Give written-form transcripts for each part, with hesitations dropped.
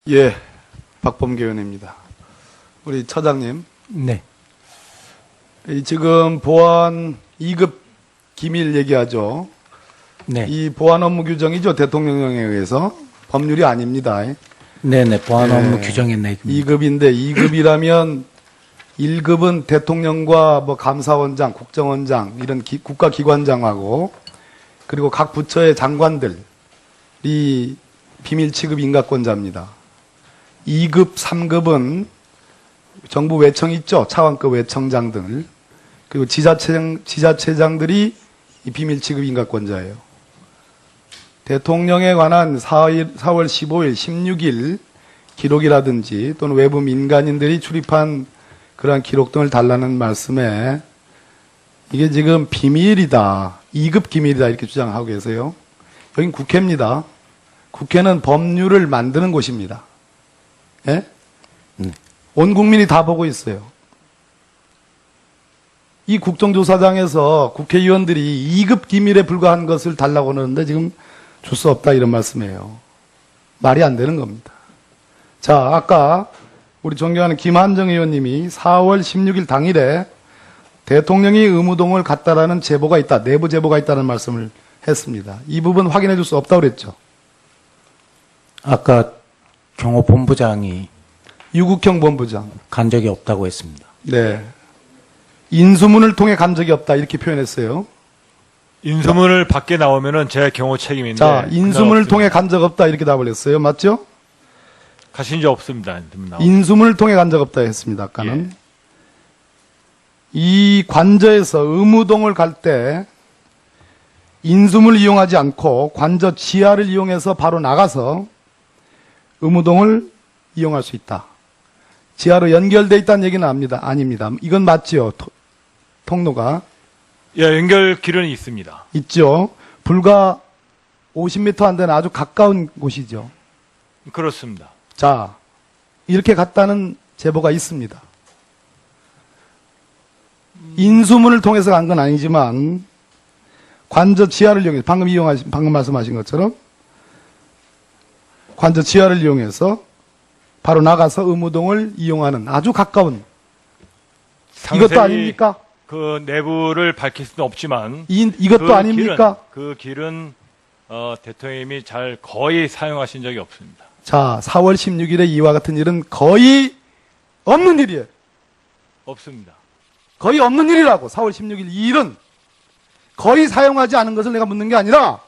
예, 박범계 의원입니다. 우리 차장님. 네. 지금 보안 2급 기밀 얘기하죠. 네. 이 보안 업무 규정이죠. 대통령령에 의해서. 법률이 아닙니다. 네네. 보안 업무 규정의 내용입니다. 2급인데 2급이라면 1급은 대통령과 뭐 감사원장, 국정원장 이런 국가기관장하고 그리고 각 부처의 장관들이 비밀 취급 인가권자입니다. 2급, 3급은 정부 외청 있죠. 차관급 외청장들 그리고 지자체장들이 이 비밀 취급 인가권자예요. 대통령에 관한 4월 15일, 16일 기록이라든지 또는 외부 민간인들이 출입한 그러한 기록 등을 달라는 말씀에 이게 지금 비밀이다. 2급 기밀이다 이렇게 주장하고 계세요. 여긴 국회입니다. 국회는 법률을 만드는 곳입니다. 예? 온 국민이 다 보고 있어요. 이 국정조사장에서 국회의원들이 2급 기밀에 불과한 것을 달라고 하는데 지금 줄 수 없다 이런 말씀이에요. 말이 안 되는 겁니다. 자, 아까 우리 존경하는 김한정 의원님이 4월 16일 당일에 대통령이 의무동을 갔다라는 제보가 있다, 내부 제보가 있다는 말씀을 했습니다. 이 부분 확인해 줄 수 없다고 그랬죠. 아까 경호본부장이 유국형 본부장. 간 적이 없다고 했습니다. 네. 인수문을 통해 간 적이 없다 이렇게 표현했어요. 인수문을 밖에 나오면은 제 경호 책임인데. 자, 인수문을 통해 간 적 없다 이렇게 답을 했어요. 맞죠? 가신 적 없습니다. 인수문을 통해 간 적 없다 했습니다. 아까는. 이 관저에서 의무동을 갈 때 인수문을 이용하지 않고 관저 지하를 이용해서 바로 나가서 의무동을 이용할 수 있다. 지하로 연결돼 있다는 얘기는 아닙니다. 이건 맞죠? 통로가. 예, 연결길은 있습니다. 있죠. 불과 50m 안 되는 아주 가까운 곳이죠. 그렇습니다. 자, 이렇게 갔다는 제보가 있습니다. 인수문을 통해서 간 건 아니지만 관저 지하를 이용해서 방금 말씀하신 것처럼 관저 지하를 이용해서 바로 나가서 의무동을 이용하는 아주 가까운 이것도 아닙니까? 그 내부를 밝힐 수는 없지만 이것도 그 아닙니까? 그 길은 대통령님이 거의 사용하신 적이 없습니다. 자, 4월 16일에 이와 같은 일은 거의 없는 일이에요. 없습니다. 거의 없는 일이라고. 4월 16일 이 일은 거의 사용하지 않은 것을 내가 묻는 게 아니라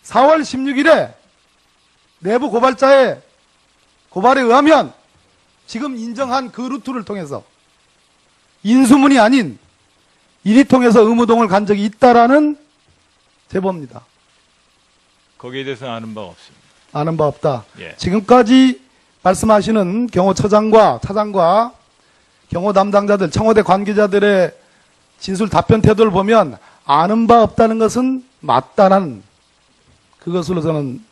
4월 16일에 내부 고발자의 고발에 의하면 지금 인정한 그 루트를 통해서 인수문이 아닌 이리 통해서 의무동을 간 적이 있다라는 제보입니다. 거기에 대해서는 아는 바가 없습니다. 아는 바 없다. 예. 지금까지 말씀하시는 경호처장과 차장과 경호 담당자들, 청와대 관계자들의 진술 답변 태도를 보면 아는 바 없다는 것은 맞다는 그것으로 저는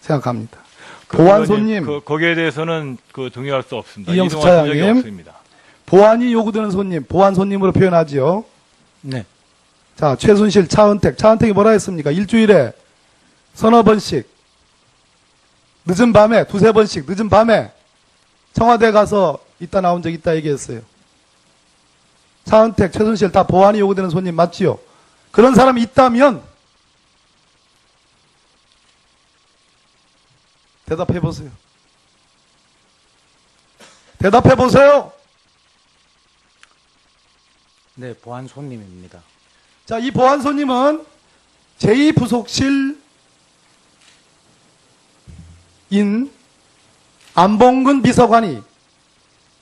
생각합니다. 보안 손님, 거기에 대해서는 동의할 수 없습니다. 이영수 이동하신 적이 차장님, 없습니다. 보안이 요구되는 손님, 보안 손님으로 표현하지요. 네. 자, 최순실, 차은택이 뭐라 했습니까? 일주일에 서너 번씩, 늦은 밤에, 두세 번씩, 늦은 밤에 청와대 가서 있다 나온 적 있다 얘기했어요. 차은택, 최순실 다 보안이 요구되는 손님 맞지요? 그런 사람이 있다면 대답해 보세요. 대답해 보세요. 네, 보안 손님입니다. 자, 이 보안 손님은 제2부속실인 안봉근 비서관이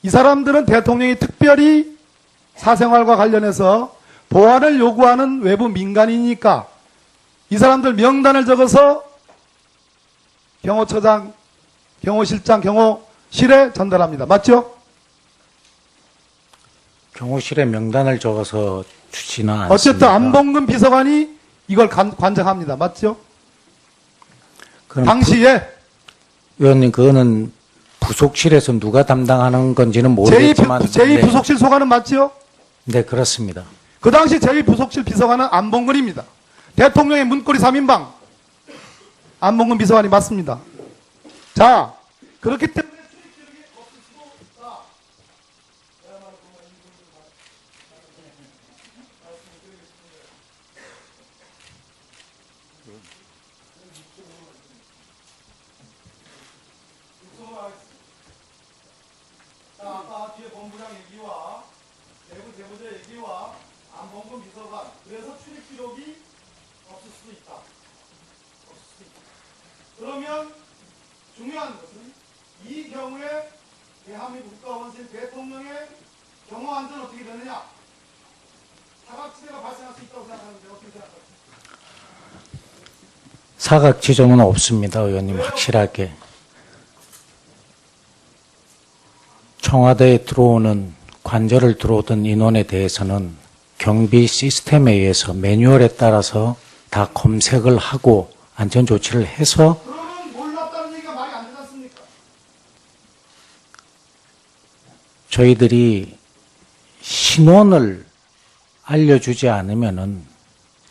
이 사람들은 대통령이 특별히 사생활과 관련해서 보안을 요구하는 외부 민간이니까 이 사람들 명단을 적어서 경호처장, 경호실장, 경호실에 전달합니다. 맞죠? 경호실에 명단을 적어서 주지는 않습니다. 어쨌든 안봉근 비서관이 이걸 관장합니다. 맞죠? 그럼 당시에 의원님, 그거는 부속실에서 누가 담당하는 건지는 모르겠지만 제2부속실 소관은 맞죠? 네, 그렇습니다. 그 당시 제2부속실 비서관은 안봉근입니다. 대통령의 문고리 3인방 안봉근 비서관이 맞습니다. 자, 그렇기 때문에 출입 기록이 없을 수도 있다. 자, 아까 뒤에 본부장 얘기와 내부 제보자 얘기와 안봉근 비서관, 그래서 출입 기록이 없을 수도 있다. 없을 수도 있다. 그러면 중요한 것은 이 경우에 대한민국 국가원생 대통령의 경호 안전 어떻게 되느냐? 사각지대가 발생할 수 있다고 생각하는데 어떻게 생각하세요? 사각 지점은 없습니다, 의원님. 확실하게. 청와대에 들어오는 관저를 들어오던 인원에 대해서는 경비 시스템에 의해서 매뉴얼에 따라서 다 검색을 하고 안전 조치를 해서 그러면 몰랐다는 얘기가 말이 안 되지 않습니까? 저희들이 신원을 알려주지 않으면은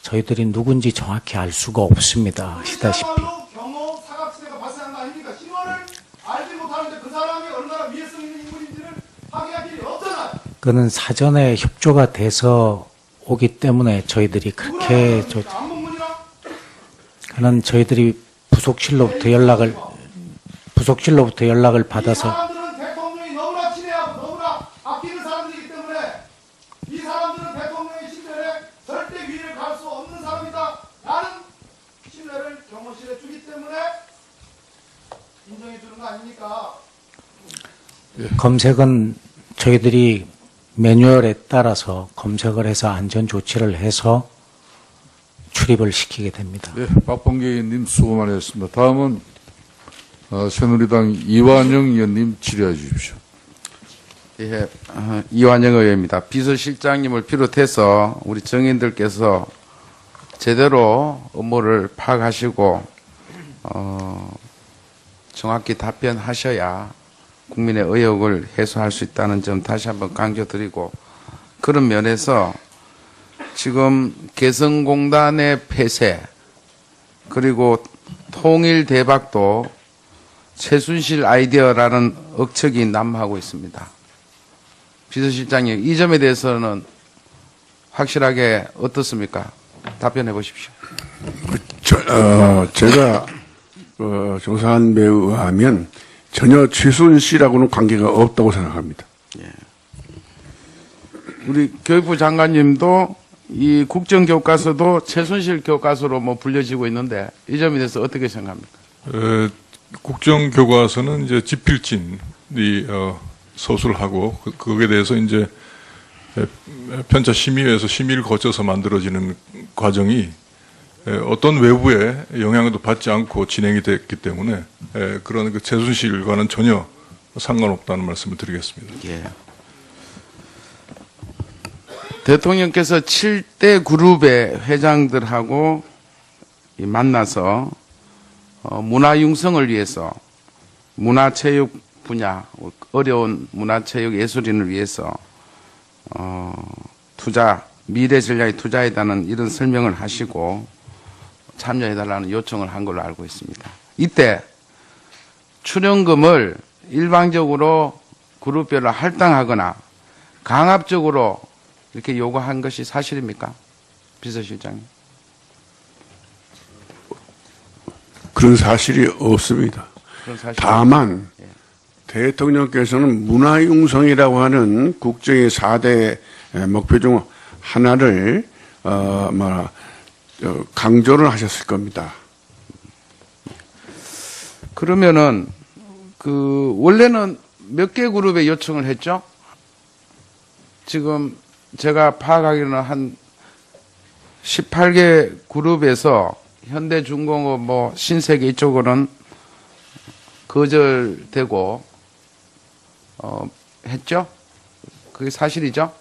저희들이 누군지 정확히 알 수가 없습니다. 아시다시피. 그야말로 경호 사각지대가 발생한 거 아닙니까? 신원을 알지 못하는데 그 사람이 얼마나 위해성 있는 인물인지를 확인할 길이 없잖아요. 그는 사전에 협조가 돼서 오기 때문에 저희들이 그렇게 안봉문이랑 그는 저희들이 부속실로부터 연락을 이 받아서 사람들은 대통령이 너무나 친애하고 너무나 아끼는 사람들이기 때문에 이 사람들은 대통령의 신뢰에 절대 위를 갈 수 없는 사람이다 라는 신뢰를 경호실에 주기 때문에 인정해 주는 거 아닙니까? 검색은 저희들이 매뉴얼에 따라서 검색을 해서 안전 조치를 해서 출입을 시키게 됩니다. 네, 박범계 의원님 수고 많으셨습니다. 다음은 새누리당 이완영 의원님 질의해 주십시오. 예, 이완영 의원입니다. 비서실장님을 비롯해서 우리 정인들께서 제대로 업무를 파악하시고 정확히 답변하셔야 국민의 의혹을 해소할 수 있다는 점 다시 한번 강조드리고, 그런 면에서 지금 개성공단의 폐쇄 그리고 통일 대박도 최순실 아이디어라는 억측이 난무하고 있습니다. 비서실장님, 이 점에 대해서는 확실하게 어떻습니까? 답변해 보십시오. 제가 조사한 바에 의하면 전혀 최순실하고는 관계가 없다고 생각합니다. 우리 교육부 장관님도 이 국정교과서도 최순실 교과서로 뭐 불려지고 있는데 이 점에 대해서 어떻게 생각합니까? 국정교과서는 이제 지필진이 서술하고 거기에 대해서 이제 편차 심의회에서 심의를 거쳐서 만들어지는 과정이 어떤 외부의 영향도 받지 않고 진행이 됐기 때문에 그런 그 최순실과는 전혀 상관없다는 말씀을 드리겠습니다. 예. 대통령께서 7대 그룹의 회장들하고 만나서 문화융성을 위해서 문화체육 분야, 어려운 문화체육 예술인을 위해서 투자, 미래 전략에 투자해달라는 이런 설명을 하시고 참여해달라는 요청을 한 걸로 알고 있습니다. 이때 출연금을 일방적으로 그룹별로 할당하거나 강압적으로 이렇게 요구한 것이 사실입니까? 비서실장님. 그런 사실이 없습니다. 그런 사실. 다만 대통령께서는 문화융성이라고 하는 국정의 4대 목표 중 하나를 강조를 하셨을 겁니다. 그러면은 원래는 몇 개 그룹에 요청을 했죠? 지금 제가 파악하기로는 한 18개 그룹에서 현대중공업 뭐 신세계 이쪽으로는 거절되고 했죠? 그게 사실이죠?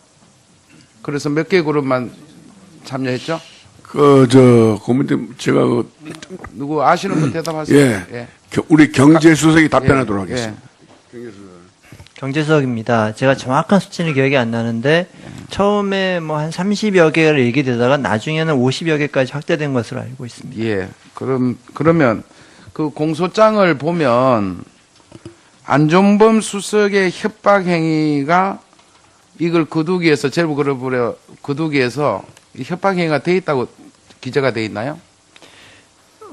그래서 몇 개 그룹만 참여했죠? 고문님 제가 누구 아시는 분 대답하세요. 예. 우리 경제수석이 답변하도록 하겠습니다. 경제수석입니다. 제가 정확한 수치는 기억이 안 나는데 처음에 뭐 한 30여 개가 얘기되다가 나중에는 50여 개까지 확대된 것으로 알고 있습니다. 예. 그러면 그 공소장을 보면 안종범 수석의 협박 행위가 이걸 거두기 위해서 제보 걸어버려 거두기 위해서 이 협박 행위가 돼 있다고 기재가 돼 있나요?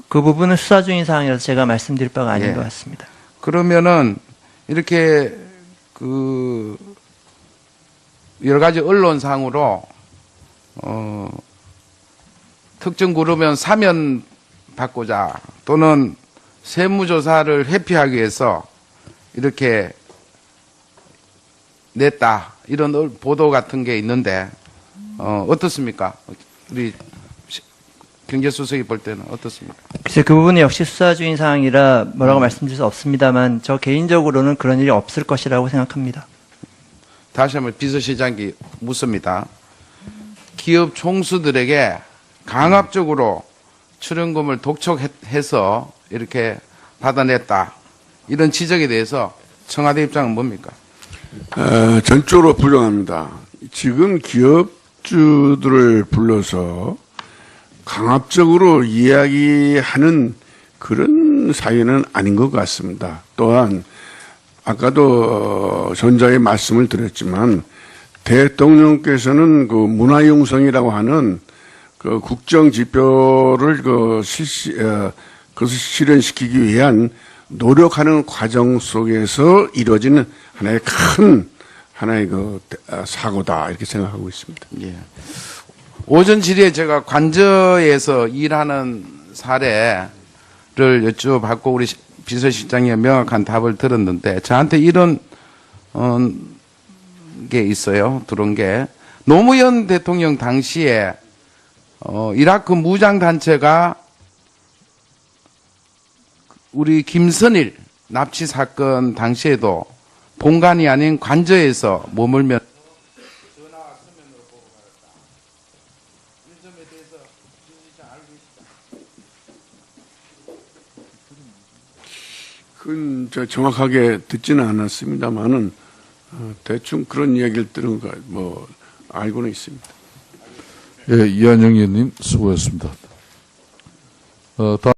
그 부분은 수사 중인 사항이라서 제가 말씀드릴 바가 아닌 예. 것 같습니다. 그러면은 이렇게 그 여러 가지 언론상으로 특정 그룹은 사면 받고자 또는 세무조사를 회피하기 위해서 이렇게 냈다 이런 보도 같은 게 있는데 어떻습니까? 우리 경제수석이 볼 때는 어떻습니까? 글쎄 그 부분은 역시 수사 중인 사항이라 뭐라고 말씀드릴 수 없습니다만 저 개인적으로는 그런 일이 없을 것이라고 생각합니다. 다시 한번 비서실장께 묻습니다. 기업 총수들에게 강압적으로 출연금을 독촉해서 이렇게 받아냈다. 이런 지적에 대해서 청와대 입장은 뭡니까? 전적으로 부정합니다. 지금 기업주들을 불러서 강압적으로 이야기하는 그런 사유는 아닌 것 같습니다. 또한 아까도 전자에 말씀을 드렸지만 대통령께서는 그 문화융성이라고 하는 그 국정 지표를 그것을 실현시키기 위한 노력하는 과정 속에서 이루어지는 하나의 그 사고다 이렇게 생각하고 있습니다. 예. 오전 질의에 제가 관저에서 일하는 사례를 여쭤봤고 우리 비서실장이 명확한 답을 들었는데 저한테 이런 게 있어요. 들어온 게 노무현 대통령 당시에 이라크 무장단체가 우리 김선일 납치 사건 당시에도 본관이 아닌 관저에서 머물며 그건 정확하게 듣지는 않았습니다만은 대충 그런 이야기를 들은 거 뭐 알고는 있습니다. 예, 이한영 의원님 수고했습니다. 다음